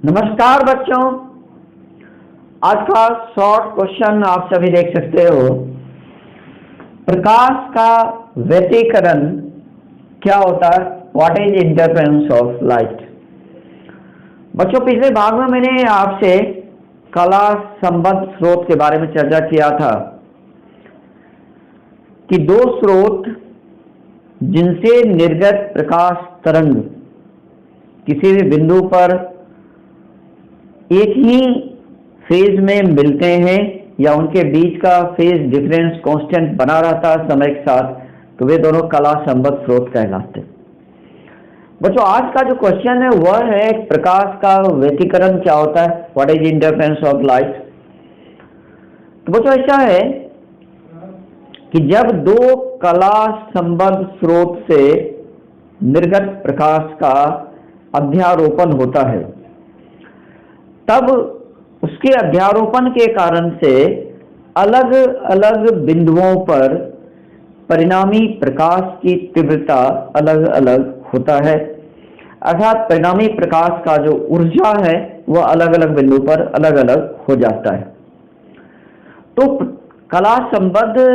नमस्कार बच्चों। आज का शॉर्ट क्वेश्चन आप सभी देख सकते हो। प्रकाश का व्यतिकरण क्या होता है? What is interference of light? बच्चों, पिछले भाग में मैंने आपसे कला संबद्ध स्रोत के बारे में चर्चा किया था कि दो स्रोत जिनसे निर्गत प्रकाश तरंग किसी भी बिंदु पर एक ही फेज में मिलते हैं या उनके बीच का फेज डिफरेंस कांस्टेंट बना रहता है समय के साथ, तो वे दोनों कला संबद्ध स्रोत कहलाते हैं। बच्चों, आज का जो क्वेश्चन है वह है प्रकाश का व्यतिकरण क्या होता है? What is interference of light? तो बच्चों, ऐसा है कि जब दो कला संबद्ध स्रोत से निर्गत प्रकाश का अध्यारोपण होता है, तब उसके अध्यारोपण के कारण से अलग अलग बिंदुओं पर परिणामी प्रकाश की तीव्रता अलग अलग होता है। अर्थात परिणामी प्रकाश का जो ऊर्जा है वह अलग अलग बिंदु पर अलग अलग हो जाता है। तो कला संबद्ध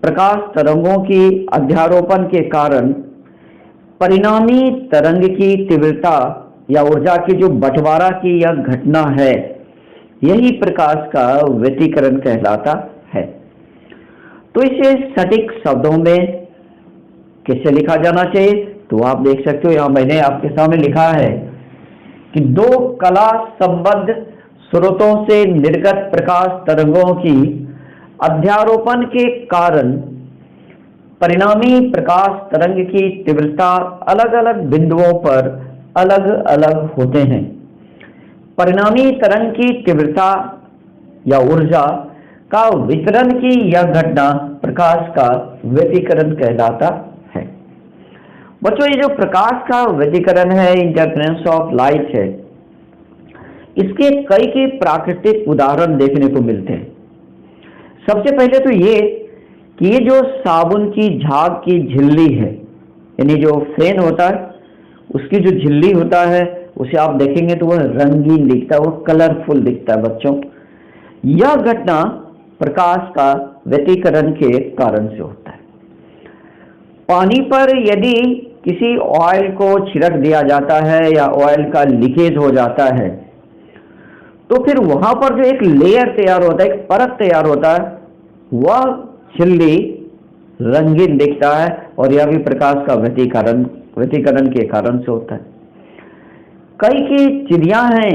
प्रकाश तरंगों की अध्यारोपण के कारण परिणामी तरंग की तीव्रता या ऊर्जा की जो बंटवारा की यह घटना है, यही प्रकाश का व्यतिकरण कहलाता है। तो इसे सटीक शब्दों में कैसे लिखा जाना चाहिए, तो आप देख सकते हो, यहां मैंने आपके सामने लिखा है कि दो कला संबद्ध स्रोतों से निर्गत प्रकाश तरंगों की अध्यारोपण के कारण परिणामी प्रकाश तरंग की तीव्रता अलग अलग बिंदुओं पर अलग अलग होते हैं। परिणामी तरंग की तीव्रता या ऊर्जा का वितरण की यह घटना प्रकाश का व्यतिकरण कहलाता है। बच्चों, ये जो प्रकाश का व्यतिकरण है, इंटरफेरेंस ऑफ लाइट है, इसके कई के प्राकृतिक उदाहरण देखने को मिलते हैं। सबसे पहले तो ये कि ये जो साबुन की झाग की झिल्ली है, यानी जो फेन होता है उसकी जो झिल्ली होता है, उसे आप देखेंगे तो वह रंगीन दिखता है, वह कलरफुल दिखता है। बच्चों, यह घटना प्रकाश का व्यतिकरण के कारण से होता है। पानी पर यदि किसी ऑयल को छिड़क दिया जाता है या ऑयल का लीकेज हो जाता है, तो फिर वहां पर जो एक लेयर तैयार होता है, एक परत तैयार होता है, वह झिल्ली रंगीन दिखता है और यह भी प्रकाश का व्यतिकरण के कारण से होता है। कई की चिड़िया हैं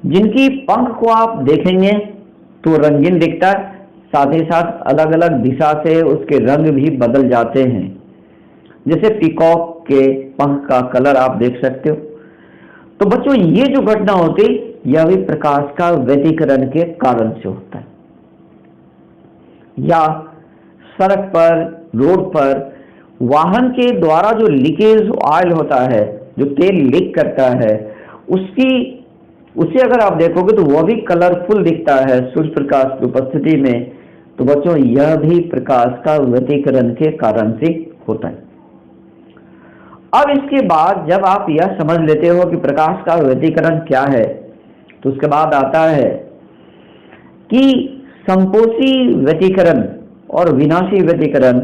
जिनकी पंख को आप देखेंगे तो रंगीन दिखता है, साथ ही साथ अलग अलग दिशा से उसके रंग भी बदल जाते हैं। जैसे पीकॉक के पंख का कलर आप देख सकते हो। तो बच्चों, ये जो घटना होती यह भी प्रकाश का व्यतिकरण के कारण से होता है। या सड़क पर, रोड पर वाहन के द्वारा जो लीकेज ऑयल होता है, जो तेल लीक करता है, उसे अगर आप देखोगे तो वह भी कलरफुल दिखता है सूर्य प्रकाश की उपस्थिति में। तो बच्चों, यह भी प्रकाश का व्यतिकरण के कारण से होता है। अब इसके बाद जब आप यह समझ लेते हो कि प्रकाश का व्यतिकरण क्या है, तो उसके बाद आता है कि संपोषी व्यतिकरण और विनाशी व्यतिकरण,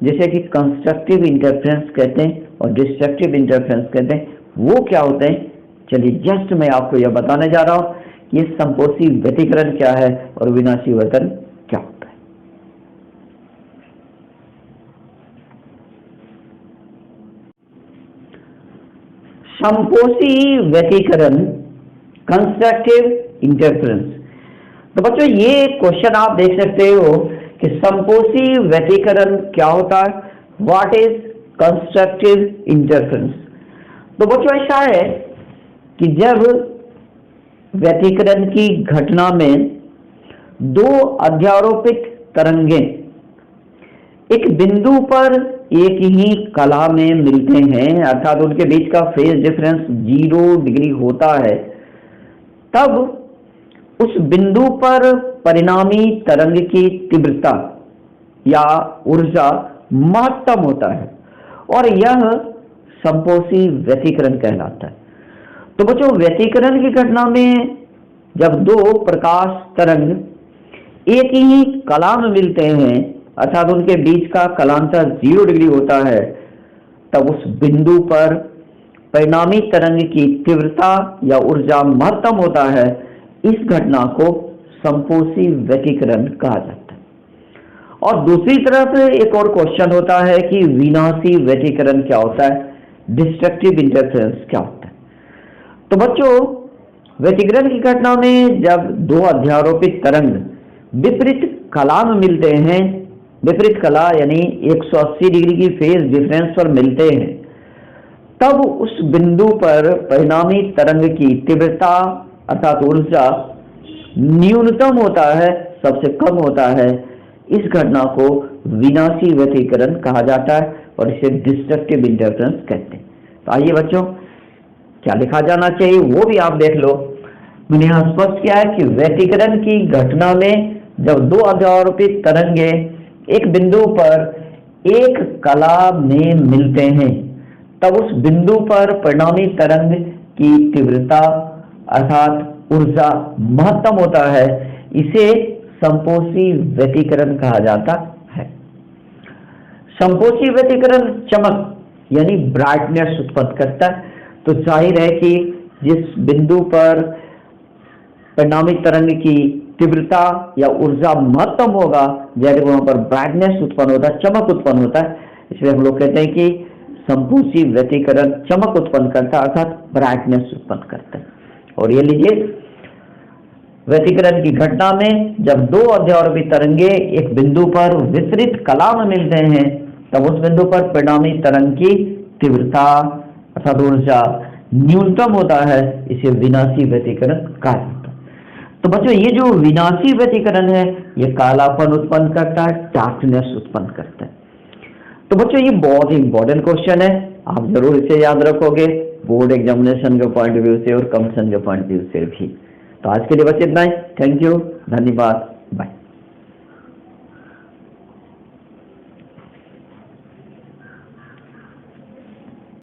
जिसे कि कंस्ट्रक्टिव इंटरफेरेंस कहते हैं और डिस्ट्रक्टिव इंटरफेरेंस कहते हैं, वो क्या होते हैं? चलिए, जस्ट मैं आपको यह बताने जा रहा हूं कि ये संपोषी व्यतिकरण क्या है और विनाशी व्यतिकरण क्या होता है। संपोषी व्यतिकरण, कंस्ट्रक्टिव इंटरफेरेंस। तो बच्चों, ये क्वेश्चन आप देख सकते हो कि संपोषी व्यतिकरण क्या होता है, व्हाट इज कंस्ट्रक्टिव इंटरफेरेंस। तो बच्चों, ऐसा है कि जब व्यतिकरण की घटना में दो अध्यारोपित तरंगें एक बिंदु पर एक ही कला में मिलते हैं, अर्थात उनके बीच का फेज डिफरेंस 0 डिग्री होता है, तब उस बिंदु पर परिणामी तरंग की तीव्रता या ऊर्जा महत्तम होता है और यह संपोषी व्यतिकरण कहलाता है। तो बच्चों व्यतिकरण की घटना में जब दो प्रकाश तरंग एक ही कला में मिलते हैं, अर्थात उनके बीच का कलांतर 0 डिग्री होता है, तब उस बिंदु पर परिणामी तरंग की तीव्रता या ऊर्जा महत्तम होता है। इस घटना को संपोषी व्यतिकरण कहा जाता है। और दूसरी तरफ एक और क्वेश्चन होता है कि विनाशी व्यतिकरण क्या होता है, डिस्ट्रक्टिव इंटरफेरेंस क्या होता है। तो बच्चों व्यतिकरण की घटना में जब दो अध्यारोपित तरंग विपरीत कला में मिलते हैं, विपरीत कला यानी 180 डिग्री की फेज डिफरेंस पर मिलते हैं, तब उस बिंदु पर परिणामी तरंग की तीव्रता अर्थात ऊर्जा न्यूनतम होता है, सबसे कम होता है। इस घटना को विनाशी व्यतिकरण कहा जाता है और इसे डिस्ट्रक्टिव इंटरफेरेंस कहते हैं। तो आइए बच्चों क्या लिखा जाना चाहिए वो भी आप देख लो। मैंने यहाँ स्पष्ट किया है कि व्यतिकरण की घटना में जब दो अध्यारोपित तरंगे एक बिंदु पर एक कला में मिलते हैं, तब उस बिंदु पर परिणामी तरंग की तीव्रता अर्थात ऊर्जा महत्तम होता है। इसे संपोषी व्यतिकरण कहा जाता है। संपोषी व्यतिकरण चमक यानी ब्राइटनेस उत्पन्न करता है। तो जाहिर है कि जिस बिंदु पर परिणामी तरंग की तीव्रता या ऊर्जा महत्तम होगा, जैसे वहां पर ब्राइटनेस उत्पन्न होता है, चमक उत्पन्न होता है। इसलिए हम लोग कहते हैं कि संपोषी व्यतिकरण चमक उत्पन्न करता है अर्थात ब्राइटनेस उत्पन्न करता है। और ये लीजिए व्यतिकरण की घटना में जब दो अध्यारोपित तरंगे एक बिंदु पर विपरीत कला में मिलते हैं, तब उस बिंदु पर परिणामी तरंग की तीव्रता अर्थात ऊर्जा न्यूनतम होता है। इसे विनाशी व्यतिकरण कहा जाता है। तो बच्चों ये जो विनाशी व्यतिकरण है ये कालापन उत्पन्न करता है, डार्कनेस उत्पन्न करता है। तो बच्चों ये बहुत ही इंपॉर्टेंट क्वेश्चन है, आप जरूर इसे याद रखोगे बोर्ड एग्जामिनेशन के पॉइंट ऑफ व्यू से और कंपटीशन के पॉइंट ऑफ व्यू से भी। तो आज के लिए बस इतना ही। थैंक यू, धन्यवाद।